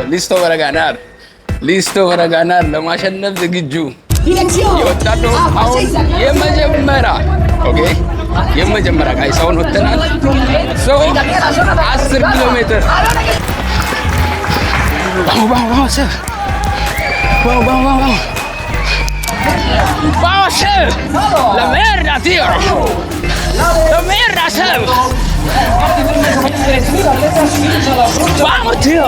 Listo para ganar. Listo para ganar. ለማሸነፍ ዝግጁ የወጣቱ አሁን የመጀመሪያ ኦኬ የመጀመሪያ ጋይሳውን ወጥተናል። 10 ኪሎ ሜትር Vamos, Seb. La mierda, tío. La mierda, Seb. Vamos, tío.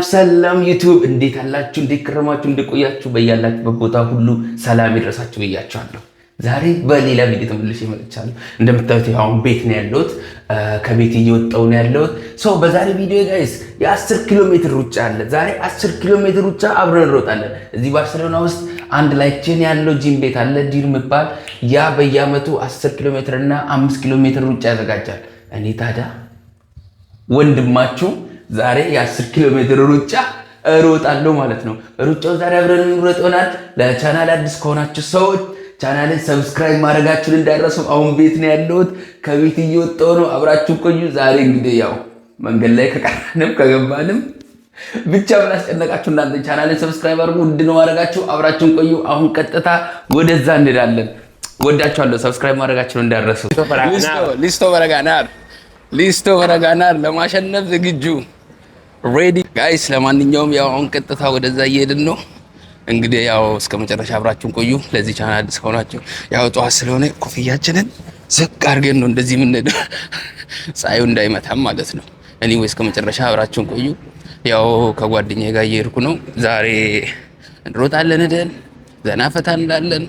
ሰላም ዩቲዩብ እንዴት አላችሁ? እንዴት ከረማችሁ? እንዴት ቆያችሁ? በያላችሁበት ቦታ ሁሉ ሰላም ይድረሳችሁ ብያችኋለሁ። ዛሬ በሌላ ቪዲዮ ተመልሼ መጥቻለሁ። እንደምታዩት አሁን ቤት ነው ያለሁት፣ ከቤት እየወጣሁ ነው ያለሁት። በዛሬ ቪዲዮ ጋይስ የ10 ኪሎ ሜትር ሩጫ አለ። ዛሬ 10 ኪሎ ሜትር ሩጫ አብረን እንሮጣለን። እዚህ ባርሴሎና ውስጥ አንድ ላይችን ያለው ጂም ቤት አለ፣ ዲር የሚባል ያ በየአመቱ 10 ኪሎ ሜትር እና 5 ኪሎ ሜትር ሩጫ ያዘጋጃል። እኔ ታዲያ ወንድማችሁ ዛሬ የ10 ኪሎ ሜትር ሩጫ እሮጣለሁ ማለት ነው። ሩጫው ዛሬ አብረን እንሮጥ ይሆናል። ለቻናል አዲስ ከሆናችሁ ሰዎች ቻናልን ሰብስክራይብ ማድረጋችሁን እንዳትረሱ። አሁን ቤት ነው ያለሁት፣ ከቤት እየወጣሁ ነው። አብራችሁ ቆዩ። ዛሬ እንግዲህ ያው መንገድ ላይ ከቀረንም ከገባንም ብቻ ምን አስጨነቃችሁ እናንተ። ቻናልን ሰብስክራይብ አድርጉ፣ ውድ ነው ማድረጋችሁ። አብራችሁን ቆዩ። አሁን ቀጥታ ወደዛ እንሄዳለን። ወዳችኋለሁ። ሰብስክራይብ ማድረጋችሁን እንዳትረሱ። ሊስቶ para ganar ለማሸነፍ ዝግጁ ሬዲ ጋይስ። ለማንኛውም ያው አሁን ቀጥታ ወደዛ እየሄድን ነው። እንግዲህ ያው እስከ መጨረሻ አብራችሁን ቆዩ። ለዚህ ቻናል አዲስ ከሆናችሁ ያው ጠዋት ስለሆነ ኮፍያችንን ዝቅ አድርገን ነው እንደዚህ የምንሄደው ፀሐዩ እንዳይመታም ማለት ነው። ኤኒዌይ እስከ መጨረሻ አብራችሁን ቆዩ። ያው ከጓደኛዬ ጋር እየሄድኩ ነው። ዛሬ እንሮጣለን፣ ሄደን ዘና ፈታ እንላለን።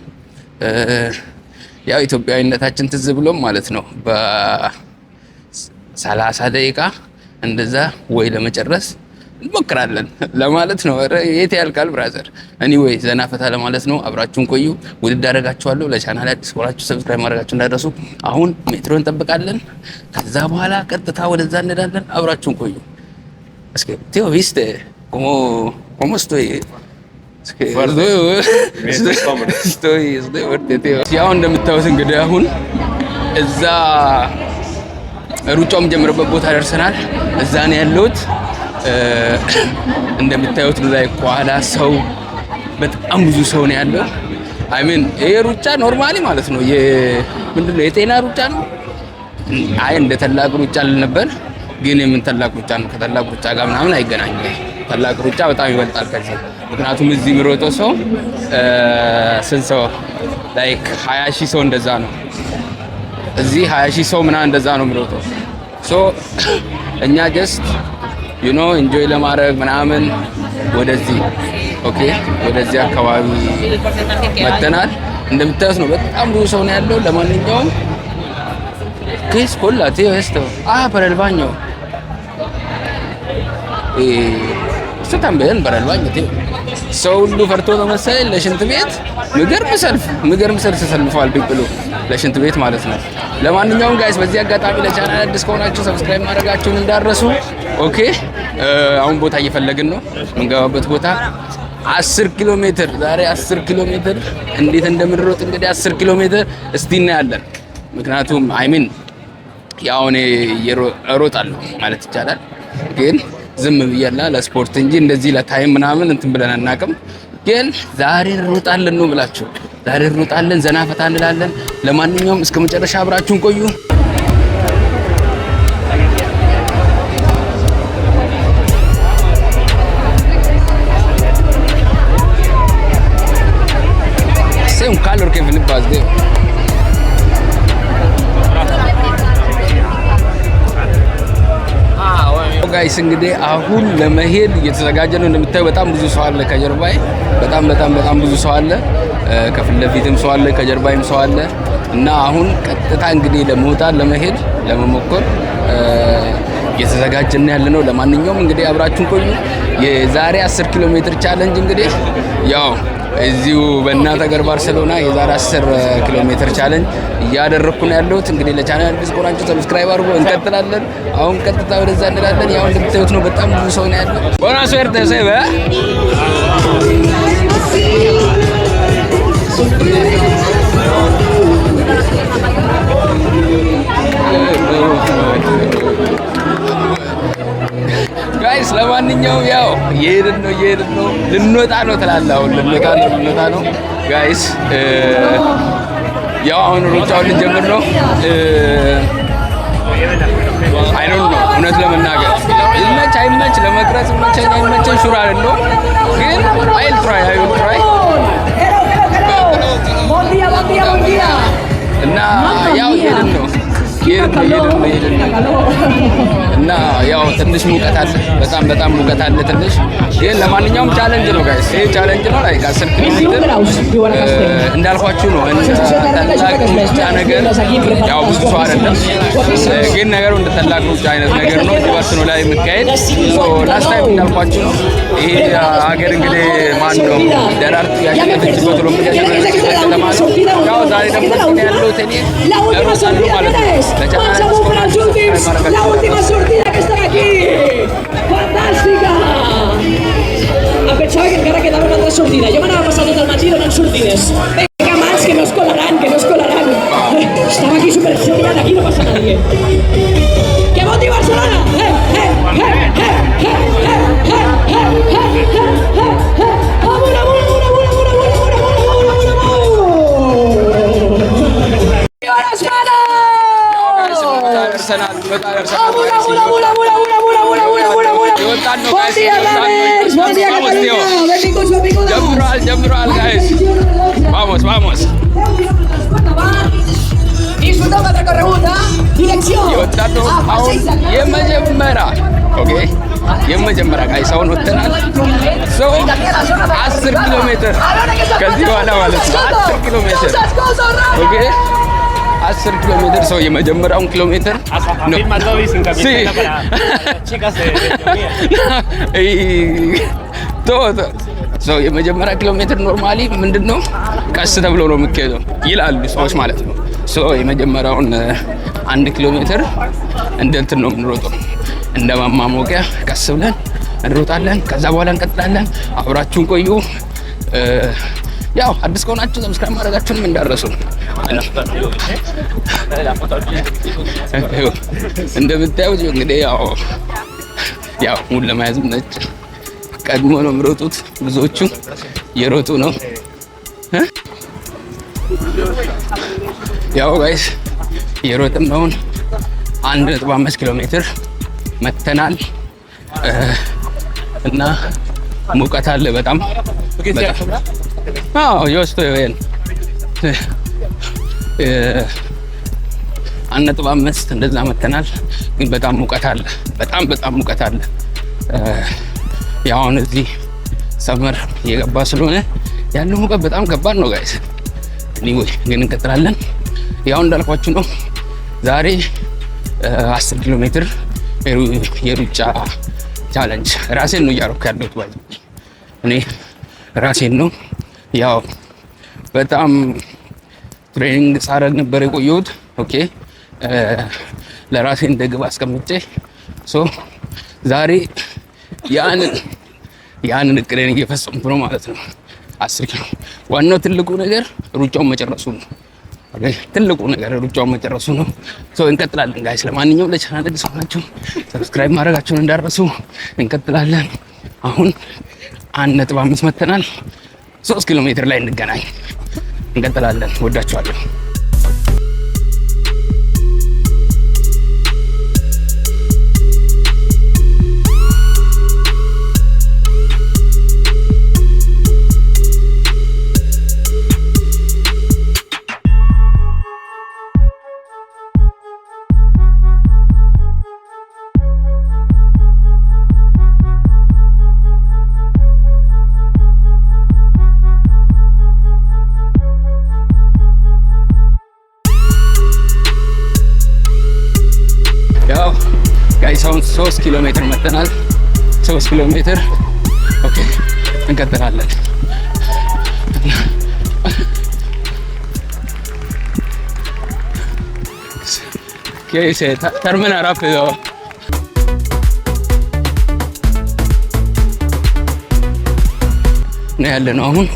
ያው ኢትዮጵያዊነታችን ትዝ ብሎም ማለት ነው በ30 ደቂቃ እንደዛ ወይ ለመጨረስ እንሞክራለን ለማለት ነው። የት ያልቃል ብራዘር። ኤኒዌይ ዘና ፈታ ለማለት ነው። አብራችሁን ቆዩ። ውድድ አደርጋችኋለሁ። ለቻናል አዲስ ሆናችሁ ሰብስክራይብ ማድረጋችሁን እንዳትረሱ። አሁን ሜትሮ እንጠብቃለን። ከዛ በኋላ ቀጥታ ወደዛ እንሄዳለን። አብራችሁን ቆዩ። እስኪ tío viste cómo estoy estoy fuerte tío። ያው እንደምታዩት እንግዲህ አሁን እዛ ሩጫውም ጀምረበት ቦታ ደርሰናል። እዛ ነው ያለሁት። እንደምታዩት ላይ ቋላ ሰው በጣም ብዙ ሰው ነው ያለው። አይ ሚን ይሄ ሩጫ ኖርማሊ ማለት ነው ምንድነው የጤና ሩጫ ነው። አይ እንደ ታላቅ ሩጫ አልነበር፣ ግን የምን ታላቅ ሩጫ ነው ከታላቅ ሩጫ ጋር ምናምን አይገናኝም። ታላቅ ሩጫ በጣም ይበልጣል ከዚህ። ምክንያቱም እዚህ የሚሮጠው ሰው ስንት ሰው ላይክ 20,000 ሰው እንደዛ ነው። እዚህ 20,000 ሰው ምናምን እንደዛ ነው የሚሮጠው። እኛ ጀስት ኢንጆይ ለማድረግ ምናምን ወደዚህ ኦኬ ወደዚህ አካባቢ መተናል። እንደምታዩት ነው በጣም ብዙ ሰው ነው ያለው። ለማንኛውም ኬስ ኮላ tío esto para el baño esto también para el baño tío። ሰው ሁሉ ፈርቶ ነው መሰለኝ ለሽንት ቤት ምገርም ሰልፍ ተሰልፈዋል ቢብሉ ለሽንት ቤት ማለት ነው። ለማንኛውም ጋይስ በዚህ አጋጣሚ ለቻናል አዲስ ከሆናችሁ ሰብስክራይብ ማድረጋችሁን እንዳትረሱ። ኦኬ አሁን ቦታ እየፈለግን ነው የምንገባበት ቦታ 10 ኪሎ ሜትር። ዛሬ 10 ኪሎ ሜትር እንዴት እንደምንሮጥ እንግዲህ 10 ኪሎ ሜትር እስቲ እናያለን። ምክንያቱም አይሚን ያው እኔ እሮጣለሁ ማለት ይቻላል፣ ግን ዝም ብያላ ለስፖርት እንጂ እንደዚህ ለታይም ምናምን እንትን ብለን አናውቅም። ግን ዛሬ እንሮጣለን ነው ብላችሁ ዛሬ እንሮጣለን፣ ዘና ፈታ እንላለን። ለማንኛውም እስከ መጨረሻ አብራችሁን ቆዩ። un calor que flipas tío። ጋይስ እንግዲህ አሁን ለመሄድ እየተዘጋጀ ነው። እንደምታዩ በጣም ብዙ ሰው አለ ከጀርባዬ፣ በጣም ብዙ ሰው አለ። ከፊት ለፊትም ሰው አለ፣ ከጀርባዬም ሰው አለ። እና አሁን ቀጥታ እንግዲህ ለመሄድ ለመሞከር እየተዘጋጀን ያለ ነው። ለማንኛውም እንግዲህ አብራችሁን ቆዩ። የዛሬ 10 ኪሎ ሜትር ቻሌንጅ እንግዲህ ያው እዚሁ በእናት ሀገር ባርሴሎና የዛሬ 10 ኪሎ ሜትር ቻሌንጅ እያደረኩ ነው ያለሁት። እንግዲህ ለቻናል አዲስ ከሆናችሁ ሰብስክራይብ አድርጉ። እንቀጥላለን። አሁን ቀጥታ ወደዛ እንላለን። ያው እንደምታዩት ነው በጣም ብዙ ሰው ነው ያለው። ቡና suerte ሴበ እየሄድን ነው ልንወጣ ነው ትላለህ። አሁን ልንወጣ ነው ጋይስ። ያው አሁን ሩጫውን ልንጀምር ነው። አይኖር ነው እውነት ለመናገር ይመች አይመች ለመቅረጽ ይመቸኝ አይመቸኝ ሹር አይደለም፣ ግን አይል ትራይ እና ያው ይሄን ነው እና ያው ትንሽ ሙቀት አለ፣ በጣም ሙቀት አለ ትንሽ። ግን ለማንኛውም ቻሌንጅ ነው ጋይስ፣ ይሄ ቻሌንጅ ነው። ላይ 10 ኪሎ ሜትር እንዳልኳችሁ ነው። ታላቅ ሩጫ ነገር ያው ብዙ ሰው አይደለም፣ ግን ነገሩ እንደ ታላቅ ሩጫ አይነት ነገር ነው። ዲባርስ ነው ላይ የሚካሄድ ላስት ታይም እንዳልኳችሁ ነው። ይሄ ሀገር እንግዲህ ማን ነው ደራርቱ ያሸነፈችበት ነው የሚያሸነፈችበት ከተማ ነው። ያው ዛሬ ደግሞ ያለው እኔ ለሮሳሉ ማለት ነው። La última sortida que está aquí. Fantástica. Em pensava que encara quedava una altra sortida. Jo m'anava passant tot el matí donant sortides. Venga más, que nos colaran. Estava aquí super seriat, aquí no passa nadie. Que voti Barcelona! ጀምሯል ጋይስ vamos disfruta otra correbuta dirección የመጀመሪያ ጋይስ አሁን ወጥተናል። 10 ኪሎ ሜትር ከዚህ በኋላ ማለት ነው 10 ኪሎ ሜትር ኦኬ 10 ኪሎ ሜትር ሰው የመጀመሪያውን ኪሎ ሜትር ሰው የመጀመሪያ ኪሎ ሜትር ኖርማሊ ምንድነው ቀስ ተብሎ ነው የሚካሄደው ይላሉ ሰዎች ማለት ነው። ሰው የመጀመሪያውን 1 ኪሎ ሜትር እንደ እንትን ነው የምንሮጠው፣ እንደ ማማሞቂያ ቀስ ብለን እንሮጣለን። ከዛ በኋላ እንቀጥላለን። አብራችሁን ቆዩ። ያው አዲስ ከሆናችሁ ሰብስክራይብ ማድረጋችሁንም እንዳረሱ እንደምታዩት እንግዲህ ያው ሙሉ ለማያዝ ነጭ ቀድሞ ነው የሚሮጡት። ብዙዎቹ እየሮጡ ነው። ያው ጋይስ እየሮጥን ነው። 1.5 ኪሎ ሜትር መተናል እና ሙቀት አለ በጣም ዮስቶ ይሄን 1.5 እንደዛ መተናል። ግን በጣም ሙቀት አለ፣ በጣም ሙቀት አለ። ያው አሁን እዚህ ሰመር እየገባ ስለሆነ ያለው ሙቀት በጣም ከባድ ነው ጋይስ። ኤኒዌይ ግን እንቀጥላለን። ያው እንዳልኳችሁ ነው ዛሬ 10 ኪሎ ሜትር የሩጫ ቻሌንጅ ራሴን ነው እያደረኩ ያለሁት ባይ እኔ ራሴን ነው። ያው በጣም ትሬኒንግ ሳረግ ነበር የቆየሁት። ኦኬ ለራሴ እንደ ግብ አስቀምጬ ዛሬ ያንን እቅዴን እየፈጸምኩ ነው ማለት ነው። 10 ኪሎ ዋናው ትልቁ ነገር ሩጫውን መጨረሱ ነው። ኦኬ ትልቁ ነገር ሩጫውን መጨረሱ ነው። እንቀጥላለን ጋይስ። ለማንኛውም ለቻናል አዲስ ሆናችሁ ሰብስክራይብ ማድረጋችሁን እንዳትረሱ። እንቀጥላለን። አሁን 1.5 መተናል። 3 ኪሎ ሜትር ላይ እንገናኝ። እንቀጥላለን። ወዳችኋለሁ። አሁን 3 ኪሎ ሜትር መተናል። 3 ኪሎ ሜትር ኦኬ እንቀጥላለን። ኬሴ ተርሚና ራፒዶ ነው ያለነው። አሁን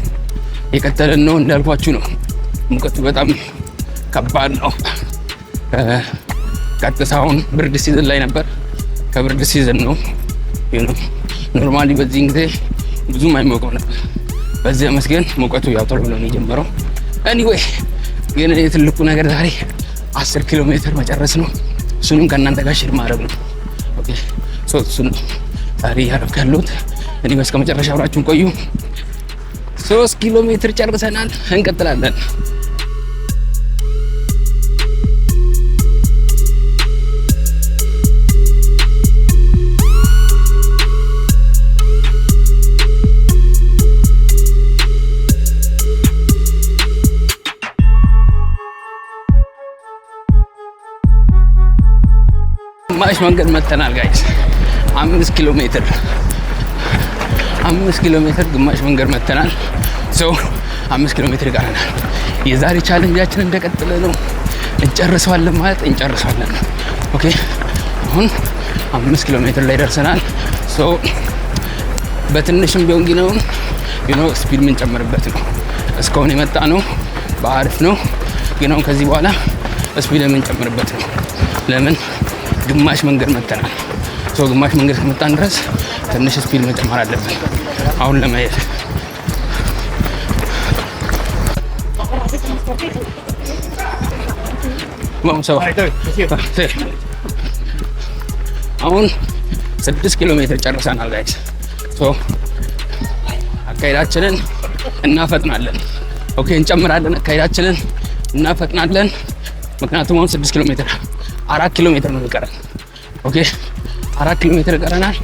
የቀጠለን ነው እንዳልኳችሁ ነው። ሙቀቱ በጣም ከባድ ነው። ቀጥታ አሁን ብርድ ሲዝን ላይ ነበር። ከብርድ ሲዝን ነው ኖርማሊ በዚህ ጊዜ ብዙም አይሞቀው ነበር። በዚህ መስገን ሙቀቱ ያው ቶሎ ብሎ ነው የጀመረው። ኤኒዌይ ግን ትልቁ ነገር ዛሬ 10 ኪሎ ሜትር መጨረስ ነው። እሱንም ከእናንተ ጋር ሼር ማድረግ ነው። ኦኬ ሶ እሱን ዛሬ ያደረኩ ያለሁት እኔ እስከ መጨረሻ አብራችሁን ቆዩ። 3 ኪሎ ሜትር ጨርሰናል። እንቀጥላለን። ግማሽ መንገድ መተናል ጋይስ። 5 ኪሎ ሜትር ግማሽ መንገድ መተናል። ሶ 5 ኪሎ ሜትር ይቀረናል። የዛሬ ቻሌንጃችን እንደቀጠለ ነው። እንጨርሰዋለን ማለት እንጨርሰዋለን። ኦኬ አሁን 5 ኪሎ ሜትር ላይ ደርሰናል። ሶ በትንሽም ቢሆን ግን ስፒድ የምንጨምርበት ነው። እስካሁን የመጣ ነው በአሪፍ ነው፣ ግን አሁን ከዚህ በኋላ ስፒድ የምንጨምርበት ነው። ለምን ግማሽ መንገድ መተናል። ሶ ግማሽ መንገድ ከመጣን ድረስ ትንሽ ስፒድ መጨመር አለብን አሁን ለመሄድ። አሁን 6 ኪሎ ሜትር ጨርሰናል ጋይስ። ሶ አካሄዳችንን እናፈጥናለን። ኦኬ እንጨምራለን፣ አካሄዳችንን እናፈጥናለን። ምክንያቱም አሁን 6 ኪሎ ሜትር 4 ኪሎ ሜትር ነው የሚቀረን። ኦኬ 4 ኪሎ ሜትር ይቀረናል።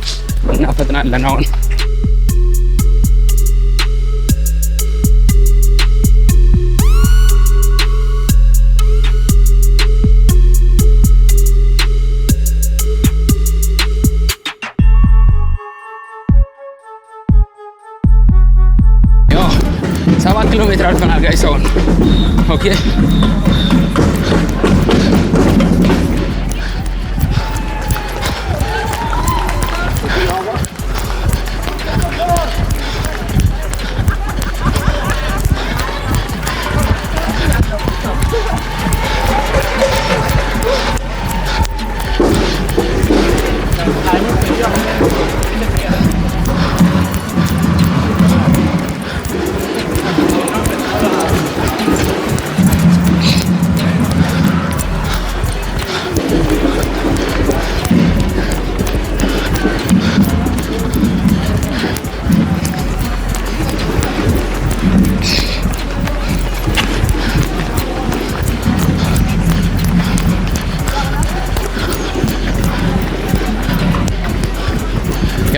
እናፈጥናለን አሁን ያው 7 ኪሎ ሜትር አልፈናል ጋይስ አሁን። ኦኬ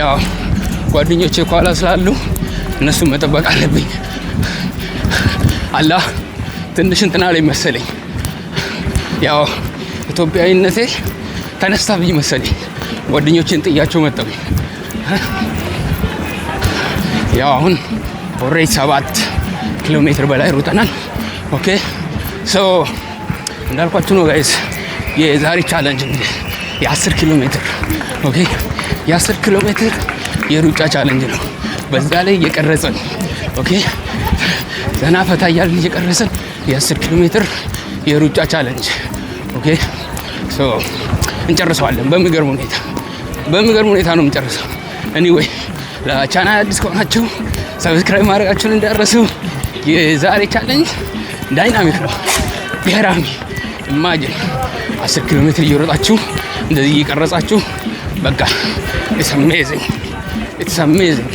ያው ጓደኞቼ ኋላ ስላሉ እነሱ መጠበቅ አለብኝ። አላህ ትንሽ እንትና ላይ መሰለኝ ያው ኢትዮጵያዊነቴ ተነሳብኝ መሰለኝ። ጓደኞቼን ጥያቸው መጣሁ። ያው አሁን ኦልሬዲ 7 ኪሎ ሜትር በላይ ሩጠናል። ኦኬ ሶ እንዳልኳችሁ ነው ጋይስ የዛሬ ቻሌንጅ እንግዲህ የ10 ኪሎ ሜትር ኦኬ የ10 ኪሎ ሜትር የሩጫ ቻሌንጅ ነው። በዛ ላይ እየቀረጸን ኦኬ ዘና ፈታ እያልን እየቀረጸን የ10 ኪሎ ሜትር የሩጫ ቻሌንጅ ኦኬ ሶ እንጨርሰዋለን። በሚገርም ሁኔታ ነው የምንጨርሰው። ኤኒዌይ ለቻናል አዲስ ከሆናችሁ ሰብስክራይብ ማድረጋችሁን እንዳትረሱ። የዛሬ ቻሌንጅ ዳይናሚክ ነው፣ ገራሚ ኢማጂን 10 ኪሎ ሜትር እየሮጣችሁ እንደዚህ እየቀረጻችሁ በቃ it's amazing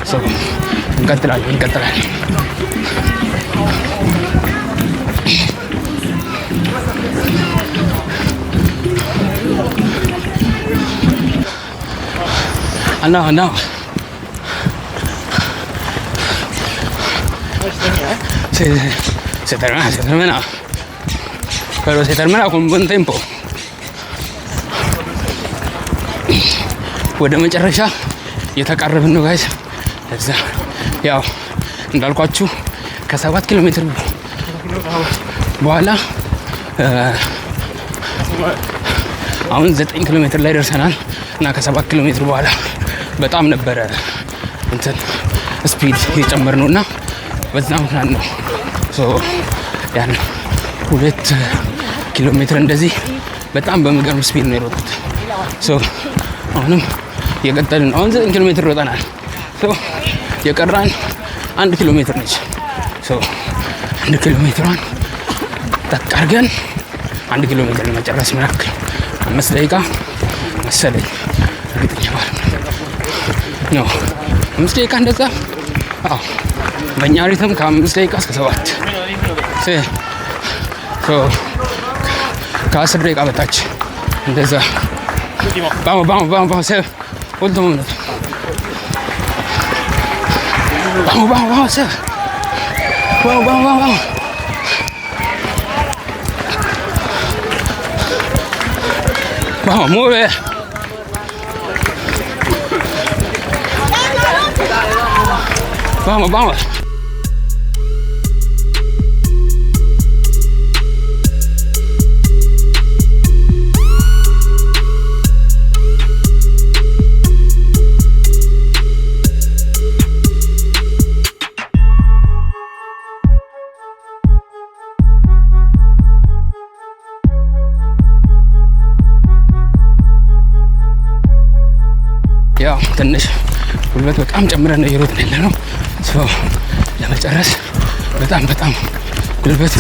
so እንቀጥላለን No. Se termina. Pero se termina con buen tiempo. ወደ መጨረሻ እየተቃረብን ነው ጋይስ። እዛ ያው እንዳልኳችሁ ከ7 ኪሎ ሜትር በኋላ አሁን 9 ኪሎ ሜትር ላይ ደርሰናል እና ከ7 ኪሎ ሜትር በኋላ በጣም ነበረ እንትን ስፒድ የጨመርነውና በዛ ምክንያት ነው ያን 2 ኪሎ ሜትር እንደዚህ በጣም በሚገርም ስፒድ ነው የሮጡት። አሁንም የቀጠልን አሁን 9 ኪሎ ሜትር ሮጠናል። የቀራን 1 ኪሎ ሜትር ነች። 1 ኪሎ ሜትሯን ተጣርገን 1 ኪሎ ሜትር ለመጨረስ ምናክል 5 ደቂቃ መሰለኝ እርግጠኛ ማለት ነው። 5 ደቂቃ እንደዛ። አዎ በእኛ ሪትም ከ5 ደቂቃ እስከ 7 ከ10 ደቂቃ በታች እንደዛ። vamos, Seb. Último minuto. Vamos, Seb. Vamos. Vamos, muy bien. Vamos. ያው ትንሽ ጉልበት በጣም ጨምረን ነው እየሮጥን ያለነው። ለመጨረስ በጣም ጉልበት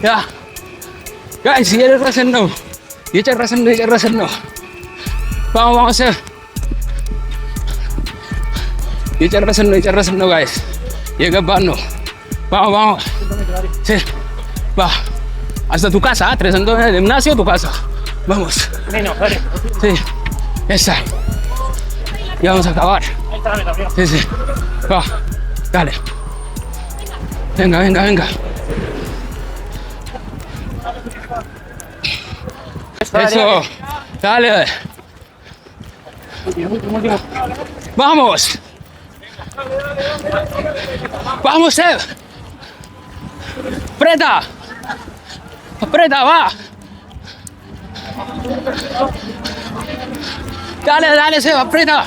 ያ ጋይስ እየጨረስን ነው። Vamos, የጨረስን ነው ጋይስ፣ የገባን ነው። Vamos. Sí. Va. Hasta tu casa, tresando en el gimnasio tu casa. Vamos. Sí. Esa. Ya vamos a acabar. Sí. Va. Dale. Venga. Eso. Dale. Vamos, Seb. Aprieta, va. Dale, Seb, aprieta.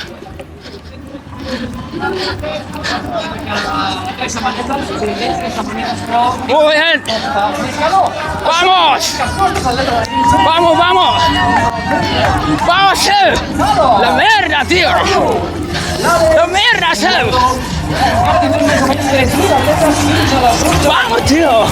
Muy bien. Vamos, Seb. La mierda, tío. La mierda, Seb. Vamos, tío.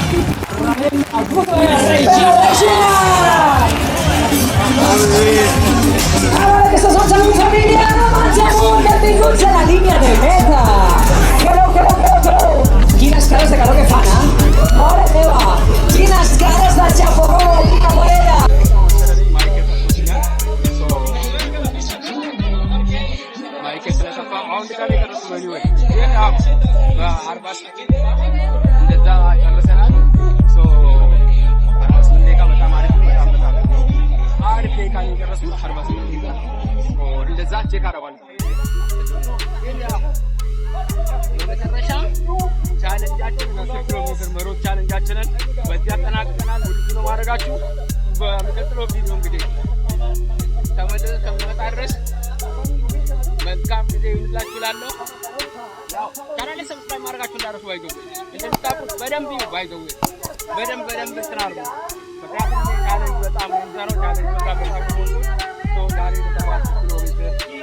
Ahora que sos un familia, no manchamos que te escucha la línea de meta. Creo. Quines caras de calor que fan, eh? Ahora te va. Quines caras de chaporro y capoeira. ቻሌንጃችንን በዚህ አጠናቅቀናል። ውድድሩን ማድረጋችሁ በሚቀጥለው ቪዲዮ እንግዲህ ከመጣ ድረስ መልካም ጊዜ ይሁንላችሁ እላለሁ። ያው ቻናሌ ሰብስክራይብ ማድረጋችሁ እንዳትረሱ። እንደምታውቁት በደንብ እንትናሉ። ምክንያቱም ቻሌንጅ በጣም ነው። ቻሌንጅ በጣም ነው። ዛሬ 7 ኪሎ ሜትር